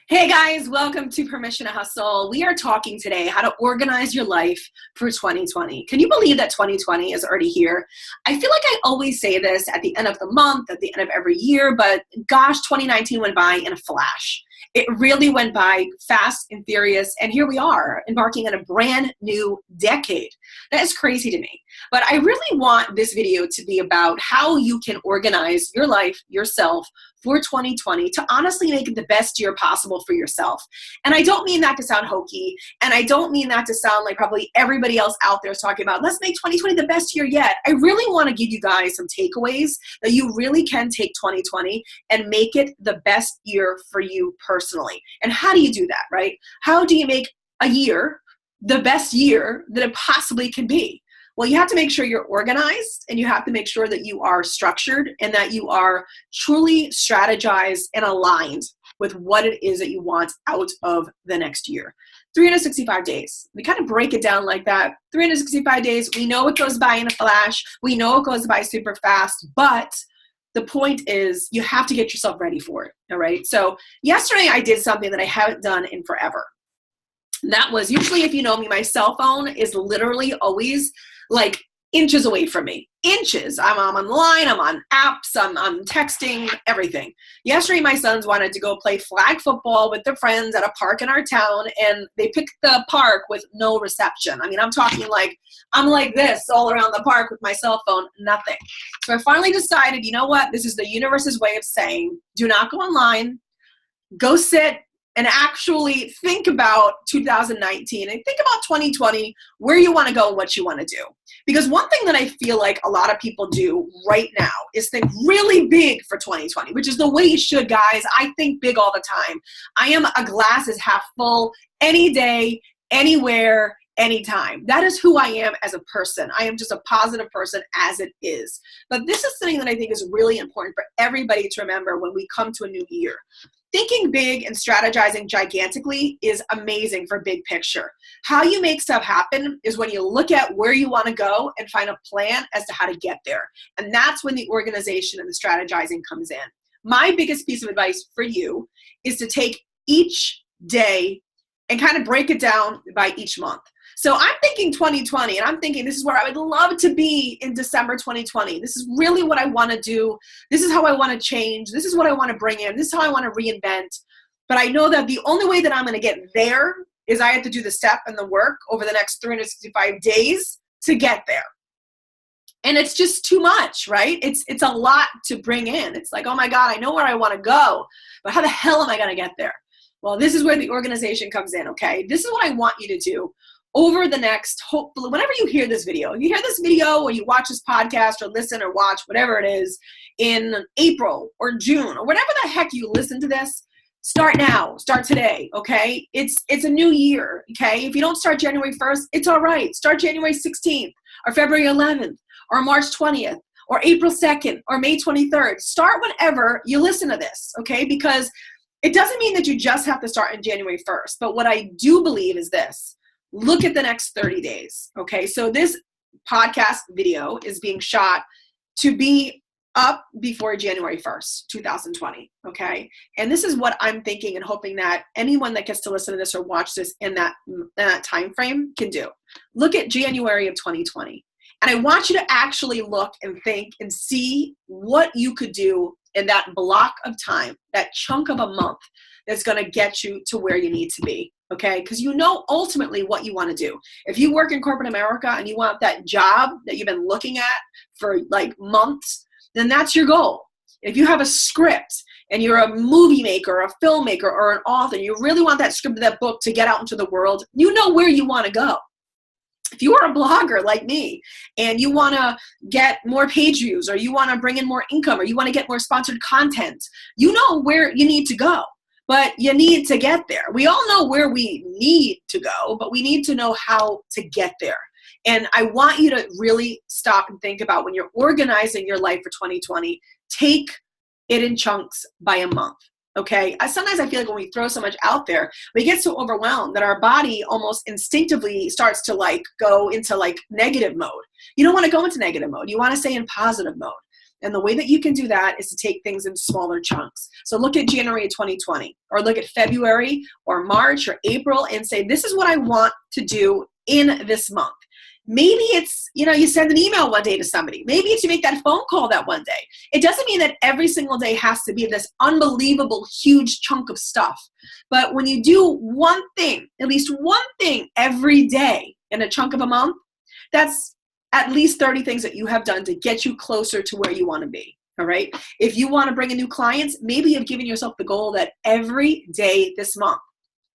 Hey guys, welcome to Permission to Hustle. We are talking today how to organize your life for 2020. Can you believe that 2020 is already here? I feel like I always say this at the end of the month, at the end of every year, but gosh, 2019 went by in a flash. It really went by fast and furious, and here we are, embarking on a brand new decade. That is crazy to me. But I really want this video to be about how you can organize your life, yourself, for 2020 to honestly make it the best year possible for yourself. And I don't mean that to sound hokey, and I don't mean that to sound like probably everybody else out there is talking about, let's make 2020 the best year yet. I really want to give you guys some takeaways that you really can take 2020 and make it the best year for you personally. And how do you do that, right? How do you make a year the best year that it possibly can be? Well, you have to make sure you're organized, and you have to make sure that you are structured and that you are truly strategized and aligned with what it is that you want out of the next year. 365 days. We kind of break it down like that. 365 days, we know it goes by in a flash. We know it goes by super fast, but the point is you have to get yourself ready for it, all right? So yesterday I did something that I haven't done in forever. That was, usually if you know me, my cell phone is literally always like inches away from me. Inches. I'm on the line, I'm on apps, I'm texting, everything. Yesterday, my sons wanted to go play flag football with their friends at a park in our town, and they picked the park with no reception. I mean, I'm talking like, I'm like this all around the park with my cell phone, nothing. So I finally decided, you know what? This is the universe's way of saying, do not go online, go sit and actually think about 2019 and think about 2020, where you want to go and what you want to do. Because one thing that I feel like a lot of people do right now is think really big for 2020, which is the way you should, guys. I think big all the time. I am a glass is half full any day, anywhere, anytime. That is who I am as a person. I am just a positive person as it is. But this is something that I think is really important for everybody to remember when we come to a new year. Thinking big and strategizing gigantically is amazing for big picture. How you make stuff happen is when you look at where you want to go and find a plan as to how to get there. And that's when the organization and the strategizing comes in. My biggest piece of advice for you is to take each day and kind of break it down by each month. So I'm thinking 2020, and I'm thinking this is where I would love to be in December 2020. This is really what I want to do. This is how I want to change. This is what I want to bring in. This is how I want to reinvent. But I know that the only way that I'm going to get there is I have to do the step and the work over the next 365 days to get there. And it's just too much, right? It's a lot to bring in. It's like, oh my God, I know where I want to go, but how the hell am I going to get there? Well, this is where the organization comes in, okay? This is what I want you to do over the next, hopefully, whenever you hear this video, if you hear this video or you watch this podcast or listen or watch, whatever it is, in April or June or whatever the heck you listen to this, start now, start today, okay? It's a new year, okay? If you don't start January 1st, it's all right. Start January 16th or February 11th or March 20th or April 2nd or May 23rd. Start whenever you listen to this, okay? Because it doesn't mean that you just have to start on January 1st, but what I do believe is this. Look at the next 30 days, okay? So this podcast video is being shot to be up before January 1st, 2020, okay? And this is what I'm thinking and hoping that anyone that gets to listen to this or watch this in that time frame can do. Look at January of 2020. And I want you to actually look and think and see what you could do in that block of time, that chunk of a month that's going to get you to where you need to be. Okay, because you know ultimately what you want to do. If you work in corporate America and you want that job that you've been looking at for like months, then that's your goal. If you have a script and you're a movie maker, a filmmaker, or an author, and you really want that script of that book to get out into the world, you know where you want to go. If you are a blogger like me and you want to get more page views, or you want to bring in more income, or you want to get more sponsored content, you know where you need to go. But you need to get there. We all know where we need to go, but we need to know how to get there. And I want you to really stop and think about when you're organizing your life for 2020, take it in chunks by a month, okay? Sometimes I feel like when we throw so much out there, we get so overwhelmed that our body almost instinctively starts to like go into like negative mode. You don't want to go into negative mode. You want to stay in positive mode. And the way that you can do that is to take things in smaller chunks. So look at January of 2020, or look at February or March or April and say, this is what I want to do in this month. Maybe it's, you send an email one day to somebody. Maybe it's you make that phone call that one day. It doesn't mean that every single day has to be this unbelievable, huge chunk of stuff. But when you do one thing, at least one thing every day in a chunk of a month, that's at least 30 things that you have done to get you closer to where you want to be. All right. If you want to bring in new clients, maybe you've given yourself the goal that every day this month,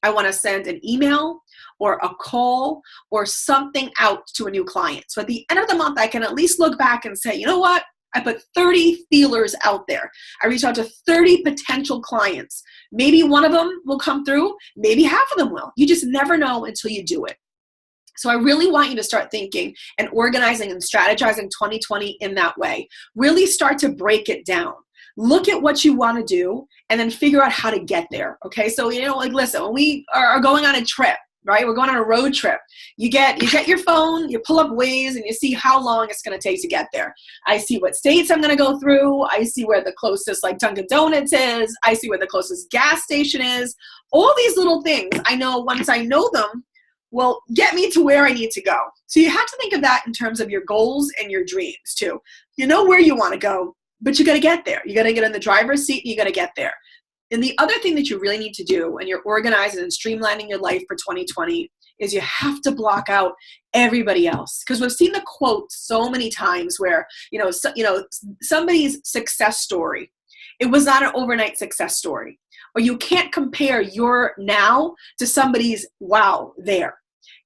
I want to send an email or a call or something out to a new client. So at the end of the month, I can at least look back and say, you know what? I put 30 feelers out there. I reached out to 30 potential clients. Maybe one of them will come through. Maybe half of them will. You just never know until you do it. So I really want you to start thinking and organizing and strategizing 2020 in that way. Really start to break it down. Look at what you want to do and then figure out how to get there. Okay. So, listen, when we are going on a trip, right? We're going on a road trip. You get your phone, you pull up Waze, and you see how long it's going to take to get there. I see what states I'm going to go through. I see where the closest Dunkin' Donuts is. I see where the closest gas station is. All these little things, I know once I know them, will get me to where I need to go. So you have to think of that in terms of your goals and your dreams too. You know where you want to go, but you got to get there. You got to get in the driver's seat and you got to get there. And the other thing that you really need to do when you're organizing and streamlining your life for 2020 is you have to block out everybody else. Because we've seen the quote so many times where, somebody's success story, it was not an overnight success story. Or you can't compare your now to somebody's wow there.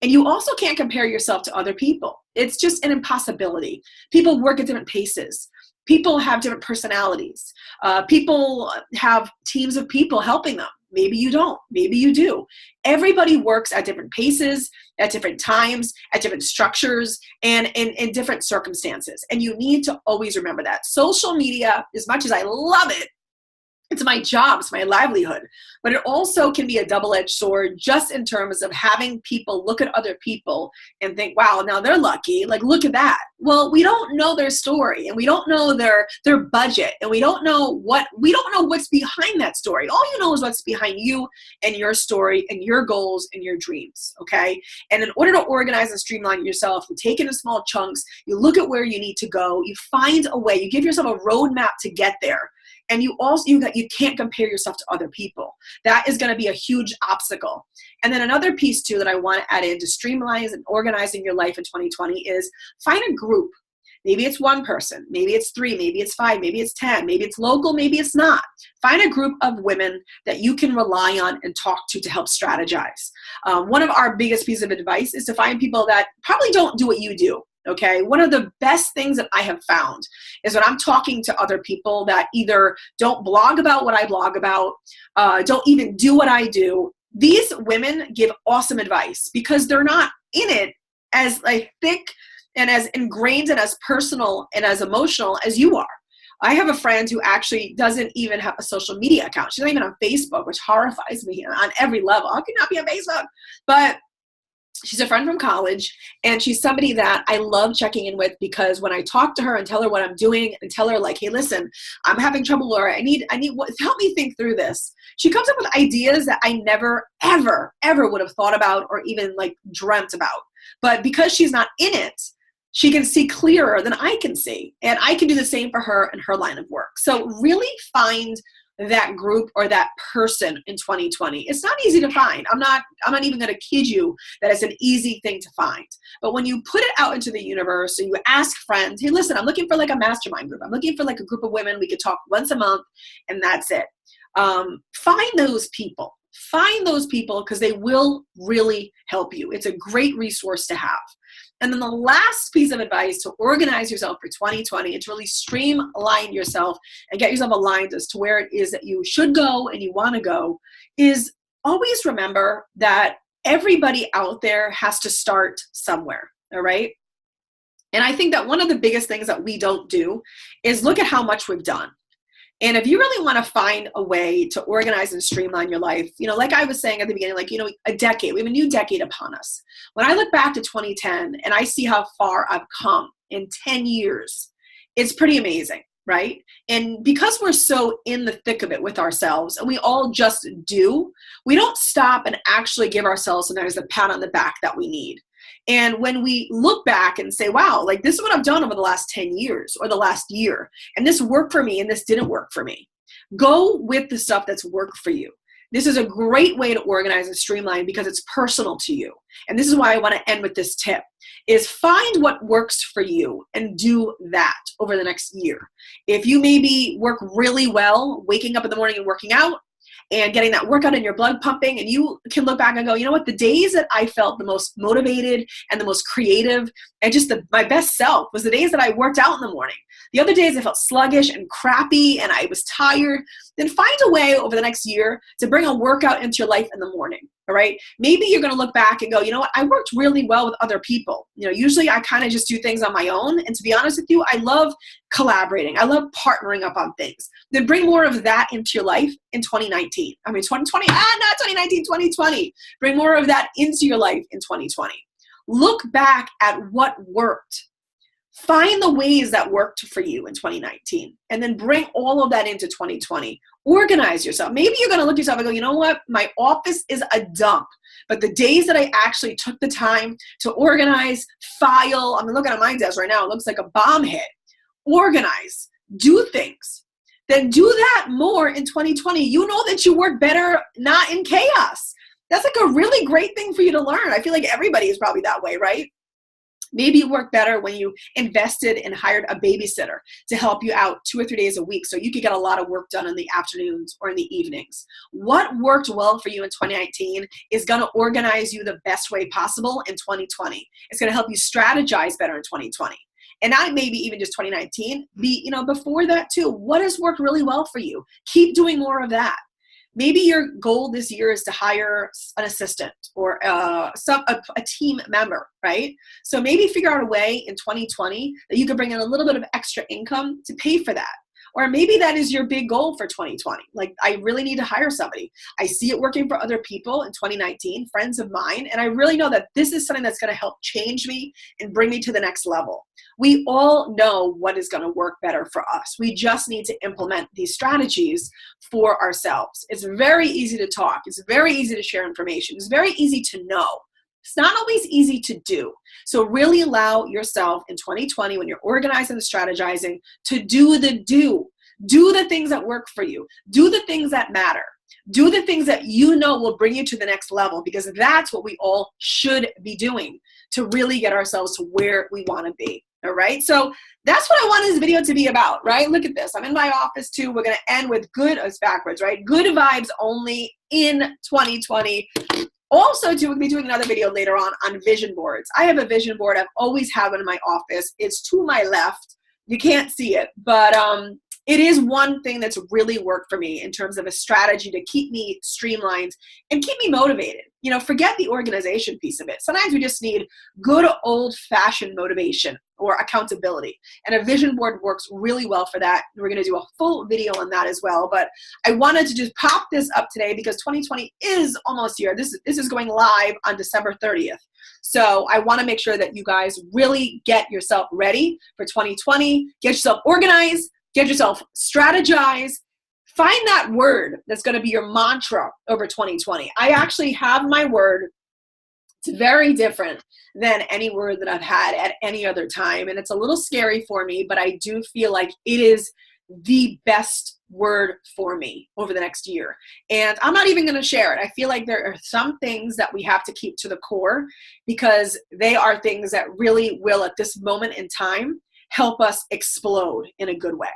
And you also can't compare yourself to other people. It's just an impossibility. People work at different paces. People have different personalities. People have teams of people helping them. Maybe you don't. Maybe you do. Everybody works at different paces, at different times, at different structures, and in different circumstances. And you need to always remember that. Social media, as much as I love it, it's my job, it's my livelihood, but it also can be a double-edged sword just in terms of having people look at other people and think, wow, now they're lucky. Like, look at that. Well, we don't know their story and we don't know their budget and we don't know what's behind that story. All you know is what's behind you and your story and your goals and your dreams, okay? And in order to organize and streamline yourself, you take it in small chunks, you look at where you need to go, you find a way, you give yourself a roadmap to get there. And you can't compare yourself to other people. That is going to be a huge obstacle. And then another piece too that I want to add in to streamline and organizing your life in 2020 is find a group. Maybe it's one person, maybe it's 3, maybe it's 5, maybe it's 10, maybe it's local, maybe it's not. Find a group of women that you can rely on and talk to help strategize. One of our biggest pieces of advice is to find people that probably don't do what you do. Okay, one of the best things that I have found is when I'm talking to other people that either don't blog about what I blog about, don't even do what I do. These women give awesome advice because they're not in it as thick and as ingrained and as personal and as emotional as you are. I have a friend who actually doesn't even have a social media account. She's not even on Facebook, which horrifies me on every level. How can you not be on Facebook? But she's a friend from college, and she's somebody that I love checking in with because when I talk to her and tell her what I'm doing and tell her hey, listen, I'm having trouble, Laura. I need help me think through this. She comes up with ideas that I never, ever, ever would have thought about or even dreamt about. But because she's not in it, she can see clearer than I can see. And I can do the same for her in her line of work. So really find that group or that person in 2020. It's not easy to find. I'm not even going to kid you that it's an easy thing to find. But when you put it out into the universe and you ask friends, hey, listen, I'm looking for a mastermind group. I'm looking for a group of women. We could talk once a month and that's it. Find those people. Find those people because they will really help you. It's a great resource to have. And then the last piece of advice to organize yourself for 2020 and to really streamline yourself and get yourself aligned as to where it is that you should go and you want to go is always remember that everybody out there has to start somewhere, all right? And I think that one of the biggest things that we don't do is look at how much we've done. And if you really want to find a way to organize and streamline your life, like I was saying at the beginning, a decade, we have a new decade upon us. When I look back to 2010 and I see how far I've come in 10 years, it's pretty amazing. right? And because we're so in the thick of it with ourselves and we all just do, we don't stop and actually give ourselves sometimes the pat on the back that we need. And when we look back and say, wow, like this is what I've done over the last 10 years or the last year, and this worked for me and this didn't work for me. Go with the stuff that's worked for you. This is a great way to organize and streamline because it's personal to you. And this is why I want to end with this tip, is find what works for you and do that over the next year. If you maybe work really well waking up in the morning and working out and getting that workout and your blood pumping, and you can look back and go, you know what, the days that I felt the most motivated and the most creative and just my best self was the days that I worked out in the morning. The other days I felt sluggish and crappy and I was tired. Then find a way over the next year to bring a workout into your life in the morning. All right. Maybe you're going to look back and go, you know what? I worked really well with other people. You know, usually I kind of just do things on my own. And to be honest with you, I love collaborating. I love partnering up on things. Then bring more of that into your life in 2019. I mean, 2020, not 2019, 2020. Bring more of that into your life in 2020. Look back at what worked. Find the ways that worked for you in 2019 and then bring all of that into 2020. Organize yourself. Maybe you're going to look at yourself and go, you know what? My office is a dump. But the days that I actually took the time to organize, file, I'm looking at my desk right now, it looks like a bomb hit. Organize, do things. Then do that more in 2020. You know that you work better not in chaos. That's like a really great thing for you to learn. I feel like everybody is probably that way, right? Maybe you work better when you invested and hired a babysitter to help you out 2 or 3 days a week so you could get a lot of work done in the afternoons or in the evenings. What worked well for you in 2019 is going to organize you the best way possible in 2020. It's going to help you strategize better in 2020. And not maybe even just 2019, before that too. What has worked really well for you? Keep doing more of that. Maybe your goal this year is to hire an assistant or a team member, right? So maybe figure out a way in 2020 that you can bring in a little bit of extra income to pay for that. Or maybe that is your big goal for 2020. Like, I really need to hire somebody. I see it working for other people in 2019, friends of mine, and I really know that this is something that's going to help change me and bring me to the next level. We all know what is going to work better for us. We just need to implement these strategies for ourselves. It's very easy to talk. It's very easy to share information. It's very easy to know. It's not always easy to do. So really allow yourself in 2020, when you're organizing and strategizing, to do the things that work for you. Do the things that matter. Do the things that you know will bring you to the next level, because that's what we all should be doing to really get ourselves to where we want to be. All right. So that's what I want this video to be about, right? Look at this. I'm in my office too. We're going to end with it's backwards, right? Good vibes only in 2020. Also, too, we'll be doing another video later on vision boards. I have a vision board. I've always had one in my office. It's to my left. You can't see it, but it is one thing that's really worked for me in terms of a strategy to keep me streamlined and keep me motivated. Forget the organization piece of it. Sometimes we just need good old-fashioned motivation or accountability. And a vision board works really well for that. We're going to do a full video on that as well. But I wanted to just pop this up today because 2020 is almost here. This is going live on December 30th. So I want to make sure that you guys really get yourself ready for 2020. Get yourself organized. Get yourself strategized. Find that word that's going to be your mantra over 2020. I actually have my word. It's very different than any word that I've had at any other time. And it's a little scary for me, but I do feel like it is the best word for me over the next year. And I'm not even going to share it. I feel like there are some things that we have to keep to the core because they are things that really will, at this moment in time, help us explode in a good way.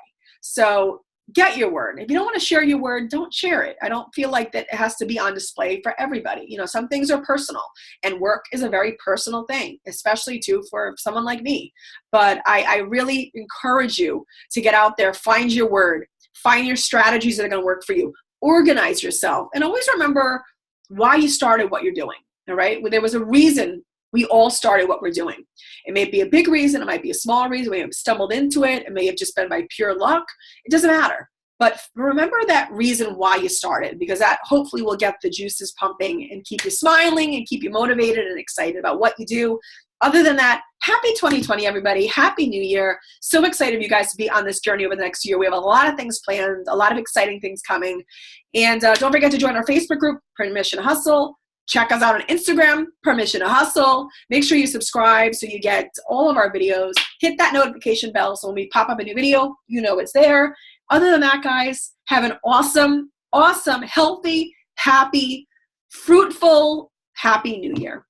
So get your word. If you don't want to share your word, don't share it. I don't feel like that it has to be on display for everybody. Some things are personal, and work is a very personal thing, especially too for someone like me. But I really encourage you to get out there, find your word, find your strategies that are going to work for you, organize yourself, and always remember why you started what you're doing. All right. There was a reason we all started what we're doing. It may be a big reason. It might be a small reason. We have stumbled into it. It may have just been by pure luck. It doesn't matter. But remember that reason why you started, because that hopefully will get the juices pumping and keep you smiling and keep you motivated and excited about what you do Other than that, happy 2020, everybody. Happy New Year. So excited for you guys to be on this journey over the next year. We have a lot of things planned, a lot of exciting things coming. And don't forget to join our Facebook group, Permission to Hustle. Check us out on Instagram, Permission to Hustle. Make sure you subscribe so you get all of our videos. Hit that notification bell so when we pop up a new video, you know it's there. Other than that, guys, have an awesome, healthy, happy, fruitful, happy New Year.